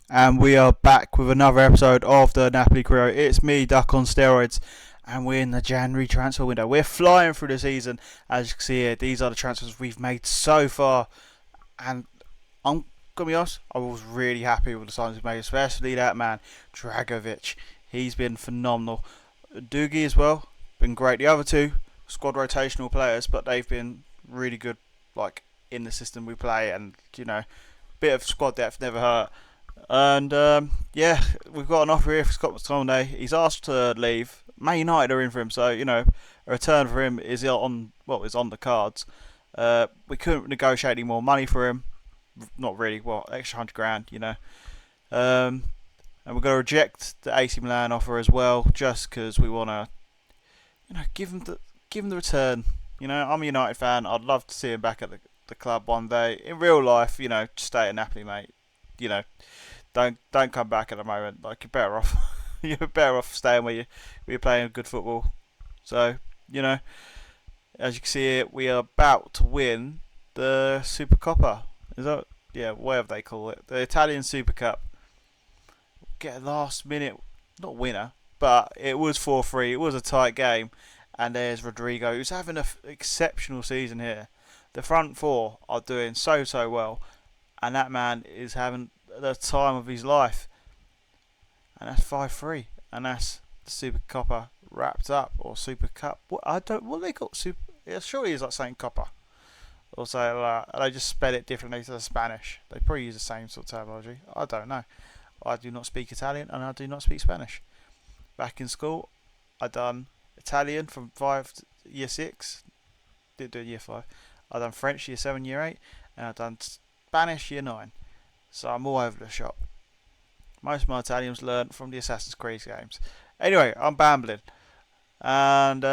And we are back with another episode of the Napoli Crew. It's me, Duck on steroids, and we're in the January transfer window. We're flying through the season. As you can see here, these are the transfers we've made so far, and I'm gonna be honest, I was really happy with the signings we've made, especially that man, Dragovic. He's been phenomenal. Doogie as well, been great. The other two squad rotational players, but they've been really good, like in the system we play, and bit of squad depth never hurt. And yeah, we've got an offer here for Scott McTominay. He's asked to leave. Man United are in for him, so a return for him is on the cards. We couldn't negotiate any more money for him. Not really. Well, extra 100 grand, Um, and we're going to reject the AC Milan offer as well, just because we want to, give him the return. I'm a United fan. I'd love to see him back at the club one day. In real life, stay at Napoli, mate. You know, don't come back at the moment. Like you're better off. You're better off staying where you're playing good football. So you know, as you can see here, we are about to win the Super Coppa. Is that whatever they call it, the Italian Super Cup. Get a last minute, not winner, but it was 4-3. It was a tight game, and there's Rodrigo, who's having an exceptional season here. The front four are doing so well, and that man is having the time of his life. And that's 5-3, and that's the Super Coppa wrapped up, or Super Cup. What they call Super? Yeah, surely it's like saying Coppa. Or say they just spell it differently to the Spanish. They probably use the same sort of terminology. I don't know. I do not speak Italian and I do not speak Spanish. Back in school, I done Italian from year 6. Didn't do year 5. I done French year 7, year 8, and I done Spanish year 9. So I'm all over the shop. Most of my Italian's learned from the Assassin's Creed games. Anyway, I'm bambling. And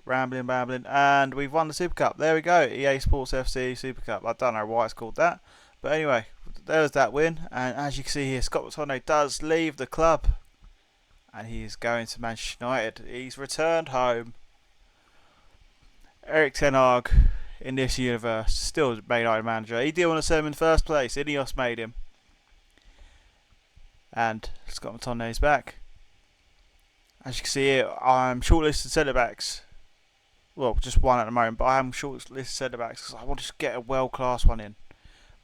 rambling, and we've won the Super Cup. There we go, EA Sports FC Super Cup. I don't know why it's called that, but anyway, there's that win. And as you can see here, Scott McTominay does leave the club, and he is going to Manchester United. He's returned home. Eric Ten Hag in this universe still Man United manager. He didn't want to send him in the first place. Ineos made him, and Scott McTominay's back. As you can see here, I'm shortlisted centre backs. Well, just one at the moment, but I am shortlisted centre backs because I want to get a world class one in.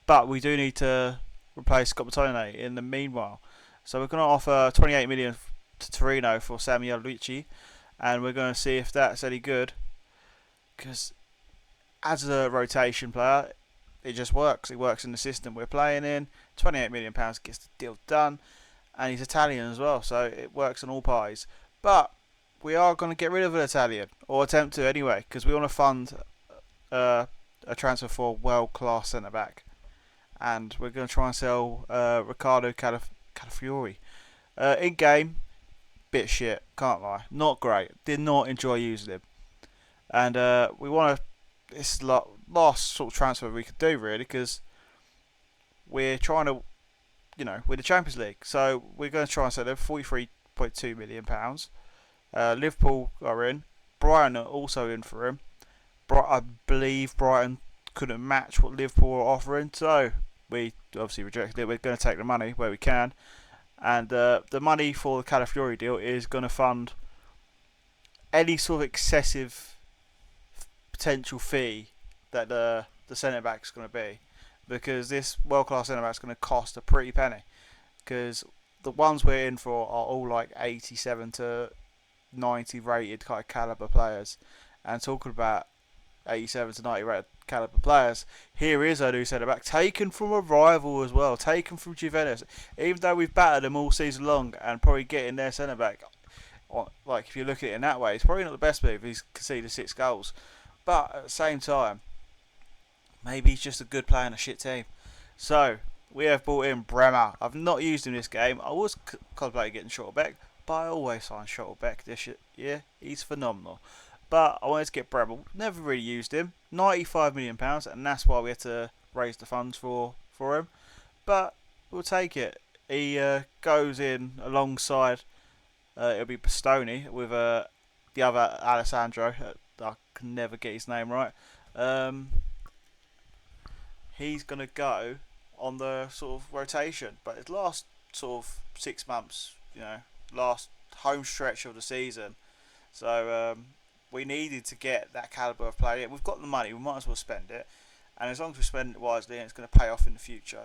But we do need to replace Scott McTominay in the meanwhile. So we're going to offer 28 million to Torino for Samuel Luigi, and we're going to see if that's any good. Because as a rotation player, it just works. It works in the system we're playing in. £28 million gets the deal done, and he's Italian as well, so it works on all parties. But we are going to get rid of an Italian, or attempt to anyway, because we want to fund a transfer for a world-class centre-back. And we're going to try and sell Riccardo Calafiori. In-game, bit shit, can't lie. Not great. Did not enjoy using him. And we want to... It's the last sort of transfer we could do, really, because we're trying to... we're the Champions League. So we're going to try and sell him £43.2 million. Liverpool are in. Brighton are also in for him. I believe Brighton couldn't match what Liverpool are offering, so we obviously rejected it. We're going to take the money where we can, and the money for the Calafiori deal is going to fund any sort of excessive potential fee that the centre back is going to be, because this world class centre back is going to cost a pretty penny, because the ones we're in for are all like 87 to 90 rated kind of caliber players. And talking about 87 to 90 rated caliber players, here is our new centre back, taken from a rival as well, taken from Juventus. Even though we've battered them all season long, and probably getting their centre back, like if you look at it in that way, it's probably not the best move. He's conceded 6 goals, but at the same time, maybe he's just a good player in a shit team. So we have brought in Bremer. I've not used him this game. I was contemplating getting Schotterbeck, but I always sign Schotterbeck this year. He's phenomenal. But I wanted to get Bremer. Never really used him. £95 million, and that's why we had to raise the funds for him. But we'll take it. He goes in alongside, it'll be Bastoni with the other Alessandro. I can never get his name right. He's going to go on the sort of rotation. But his last sort of 6 months, last home stretch of the season. So we needed to get that calibre of player. We've got the money, we might as well spend it. And as long as we spend it wisely and it's going to pay off in the future,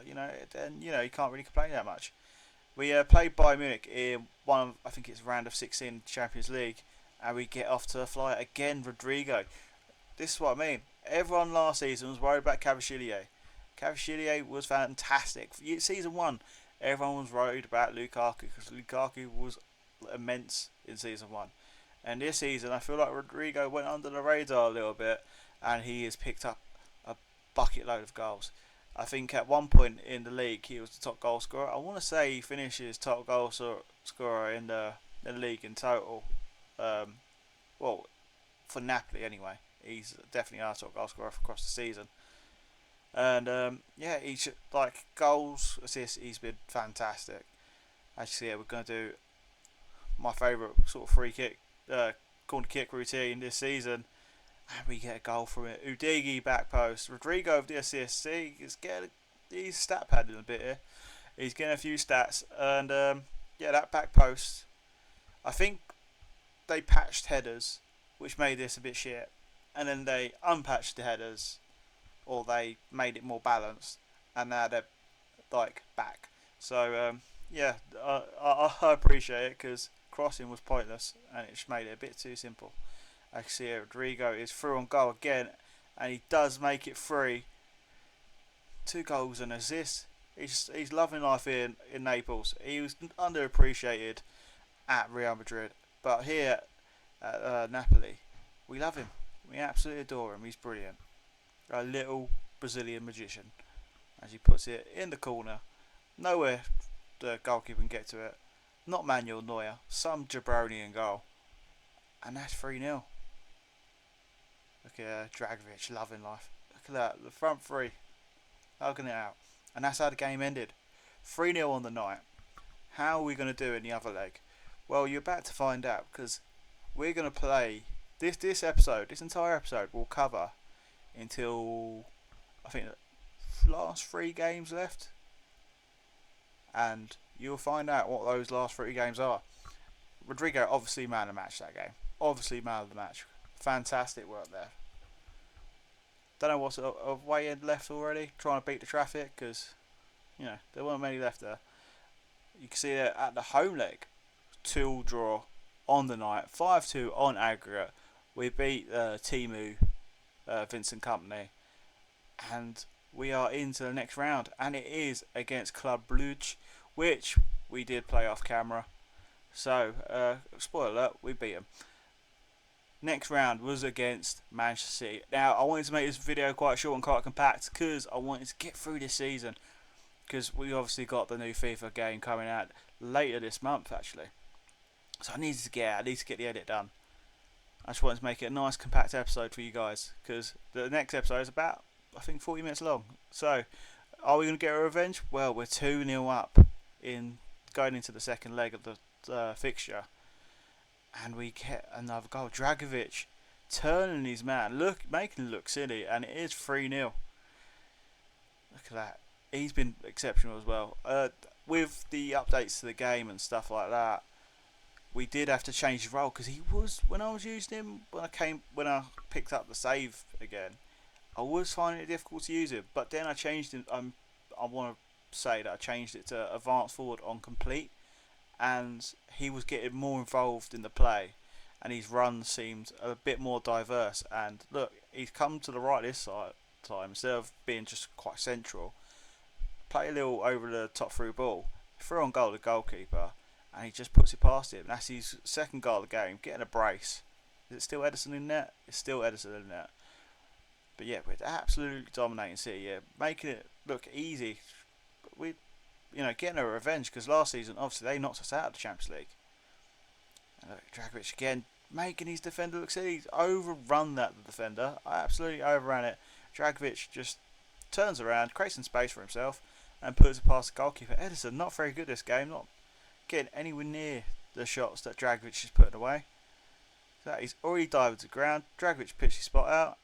then you can't really complain that much. We played Bayern Munich in one of, I think it's round of 16 Champions League, and we get off to a flyer again. Rodrigo. This is what I mean. Everyone last season was worried about Cavachillier. Cavachillier was fantastic. Season 1, everyone was worried about Lukaku because Lukaku was immense in Season 1. And this season, I feel like Rodrigo went under the radar a little bit, and he has picked up a bucket load of goals. I think at one point in the league, he was the top goal scorer. I want to say he finishes top goal scorer in the league in total. Well, for Napoli anyway. He's definitely our top goal scorer across the season. And he's like goals, assists. He's been fantastic. Actually, we're going to do my favourite sort of free kick, corner kick routine this season, and we get a goal from it. Udigi back post. Rodrigo of the assist. See, he's stat padding a bit here. He's getting a few stats, and that back post. I think they patched headers, which made this a bit shit, and then they unpatched the headers, or they made it more balanced, and now they're like back. So I appreciate it because crossing was pointless, and it just made it a bit too simple. Actually, Rodrigo is through on goal again, and he does make it free. 2 goals and assists. He's loving life here in Naples. He was underappreciated at Real Madrid, but here at Napoli, we love him. We absolutely adore him. He's brilliant. A little Brazilian magician, as he puts it in the corner. Nowhere the goalkeeper can get to it. Not Manuel Neuer. Some jabroni in goal. And that's 3-0. Look at Dragovic, loving life. Look at that, the front three, hugging it out. And that's how the game ended. 3-0 on the night. How are we going to do in the other leg? Well, you're about to find out, because we're going to play this entire episode will cover until, I think, the last 3 games left. And you'll find out what those last 3 games are. Rodrigo, obviously man of the match that game. Obviously man of the match. Fantastic work there. Don't know what's way end left already. Trying to beat the traffic because, there weren't many left there. You can see that at the home leg, 2 draw on the night, 5-2 on aggregate. We beat Timu, Vincent Company, and we are into the next round, and it is against Club Brugge, which we did play off camera. So, spoiler alert, we beat them. Next round was against Manchester City. Now, I wanted to make this video quite short and quite compact because I wanted to get through this season. Because we obviously got the new FIFA game coming out later this month, actually. So I needed to get the edit done. I just wanted to make it a nice compact episode for you guys. Because the next episode is about, I think, 40 minutes long. So, are we going to get a revenge? Well, we're 2-0 up in going into the second leg of the fixture. And we get another goal. Dragovic turning his man, making it look silly, and it is 3-0. Look at that. He's been exceptional as well. With the updates to the game and stuff like that, we did have to change his role because he was, when I was using him, when I picked up the save again, I was finding it difficult to use him. But then I changed him. I want to say that I changed it to advance forward on complete. And he was getting more involved in the play, and his runs seemed a bit more diverse. And look, he's come to the right this time instead of being just quite central. Play a little over the top through ball, through on goal the goalkeeper, and he just puts it past him. That's his second goal of the game, getting a brace. Is it still Ederson in net? It's still Ederson in net. But yeah, we're absolutely dominating City. Yeah, making it look easy. Getting a revenge because last season, obviously, they knocked us out of the Champions League. And look, Dragovic again, making his defender look silly. He's overrun the defender. I absolutely overran it. Dragovic just turns around, creates some space for himself, and puts it past the goalkeeper. Ederson, not very good this game, not getting anywhere near the shots that Dragovic is putting away. So he's already dived to the ground. Dragovic pitched his spot out,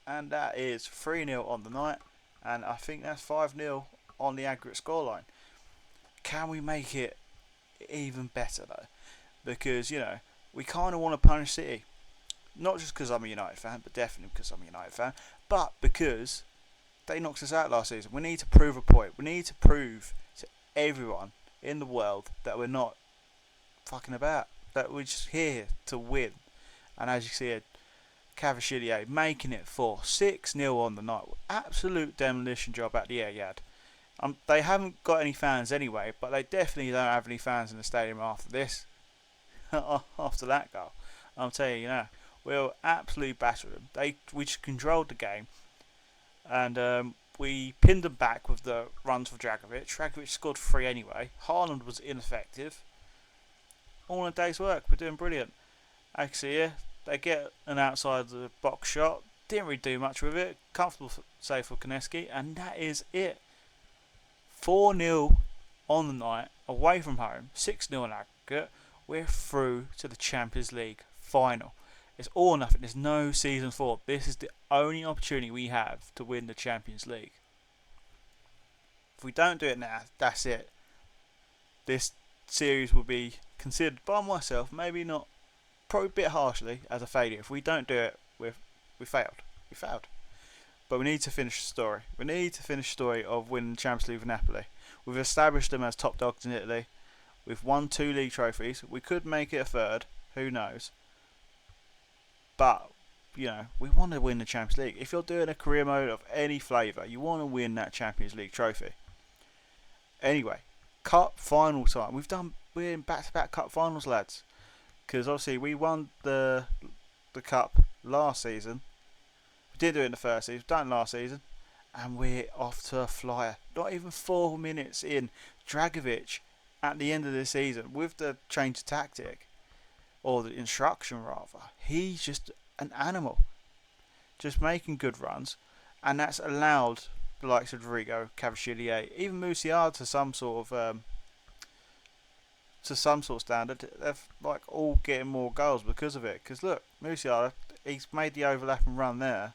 and that is 3-0 on the night, and I think that's 5-0 on the aggregate scoreline. Can we make it even better though? Because we kind of want to punish City, not just because I'm a United fan, but definitely because I'm a United fan, but because they knocked us out last season. We need to prove a point. We need to prove to everyone in the world that we're not fucking about, that we're just here to win. And as you see, Cavachillier making it for 6-0 on the night. Absolute demolition job at the Etihad. They haven't got any fans anyway, but they definitely don't have any fans in the stadium after this. After that goal, I'm telling you now, we'll absolutely batter them. We just controlled the game, and we pinned them back with the runs for Dragovic. Dragovic scored 3 anyway. Haaland was ineffective. All in a day's work. We're doing brilliant. Actually, yeah, they get an outside the box shot. Didn't really do much with it. Comfortable save for Koneski, and that is it. 4-0 on the night, away from home. 6-0 in aggregate. We're through to the Champions League final. It's all or nothing. There's no season 4. This is the only opportunity we have to win the Champions League. If we don't do it now, that's it. This series will be considered by myself, maybe not, probably a bit harshly, as a failure. If we don't do it, we failed. We failed. But we need to finish the story. We need to finish the story of winning the Champions League with Napoli. We've established them as top dogs in Italy. We've won 2 league trophies. We could make it a third. Who knows? But, we want to win the Champions League. If you're doing a career mode of any flavour, you want to win that Champions League trophy. Anyway, cup final time. We're in back-to-back cup finals, lads. Because obviously we won the cup last season. We did do it in the first season. Done last season. And we're off to a flyer. Not even 4 minutes in. Dragovic, at the end of the season, with the change of tactic, or the instruction rather, he's just an animal. Just making good runs. And that's allowed the likes of Rodrigo, Cavachillier, even Musiala to some sort of standard. They're all getting more goals because of it. Because look, Musiala, he's made the overlap and run there,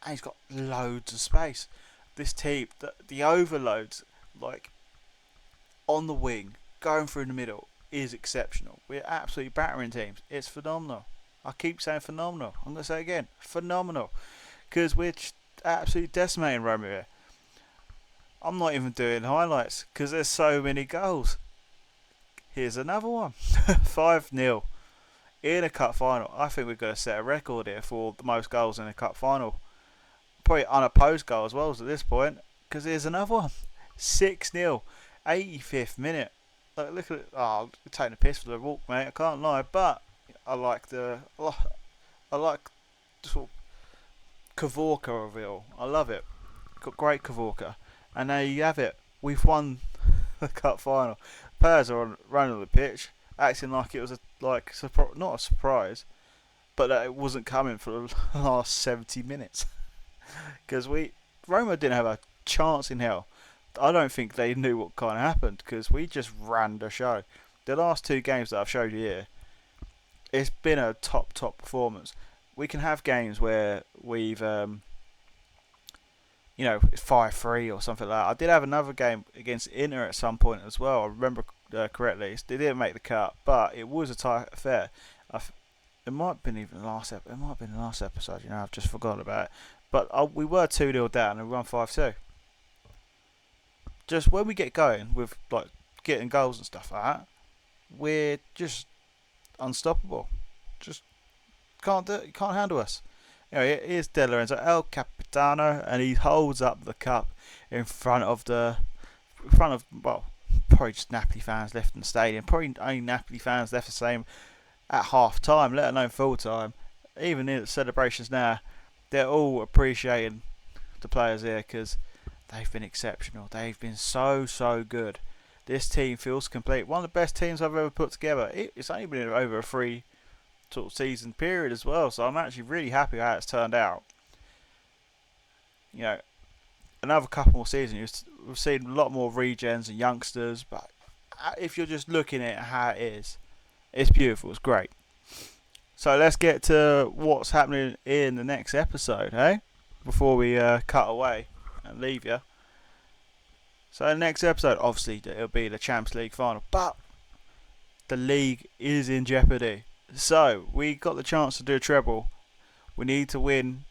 and he's got loads of space. This team, the overloads, on the wing, going through the middle, is exceptional. We're absolutely battering teams. It's phenomenal. I keep saying phenomenal. I'm going to say it again, phenomenal. Because we're absolutely decimating Roma here. I'm not even doing highlights because there's so many goals. Here's another one. 5-0 in a cup final. I think we're going to set a record here for the most goals in a cup final. Probably unopposed goal as well at this point. Because here's another one. 6-0. 85th minute. Look at it. Oh, I'm taking a piss for the walk, mate. I can't lie. But I like the sort of Kavorka of it all. I love it. Got great Kavorka. And there you have it. We've won the cup final. Players are running on the pitch, acting like it was not a surprise, but that it wasn't coming for the last 70 minutes. Because Roma didn't have a chance in hell. I don't think they knew what kind of happened because we just ran the show. The last 2 games that I've showed you here, it's been a top performance. We can have games where we've it's 5-3 or something like that. I did have another game against Inter at some point as well. I remember correctly. They didn't make the cut, but it was a tight affair. It might have been even the last episode. It might have been the last episode. I've just forgotten about it. But we were 2-0 down and we won 5-2. Just when we get going with getting goals and stuff like that, we're just unstoppable. Just can't handle us. Here's De Lorenzo, El Capitano, and he holds up the cup in front of probably just Napoli fans left in the stadium. Probably only Napoli fans left the same at half time, let alone full time. Even in the celebrations now, they're all appreciating the players here because they've been exceptional. They've been so good. This team feels complete. One of the best teams I've ever put together. It's only been over a 3 sort of season period as well, so I'm actually really happy how it's turned out. Another couple more seasons, we've seen a lot more regens and youngsters, but if you're just looking at how it is, it's beautiful, it's great. So let's get to what's happening in the next episode, before we cut away and leave you. So the next episode, obviously, it'll be the Champions League final, but the league is in jeopardy. So we got the chance to do a treble. We need to win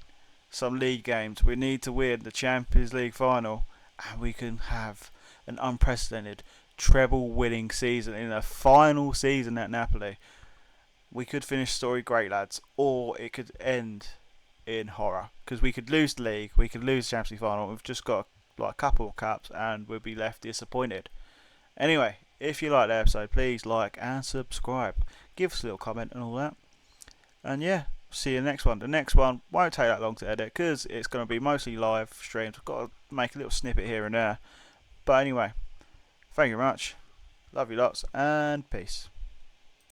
some league games. We need to win the Champions League final, and we can have an unprecedented treble-winning season in the final season at Napoli. We could finish the story great, lads, or it could end in horror, because we could lose the league, we could lose the Champions League final. We've just got like a couple of caps, and we'll be left disappointed. Anyway, if you like the episode, please like and subscribe. Give us a little comment and all that. And yeah, see you next one. The next one won't take that long to edit because it's going to be mostly live streams. I've got to make a little snippet here and there. But anyway, thank you very much. Love you lots and peace.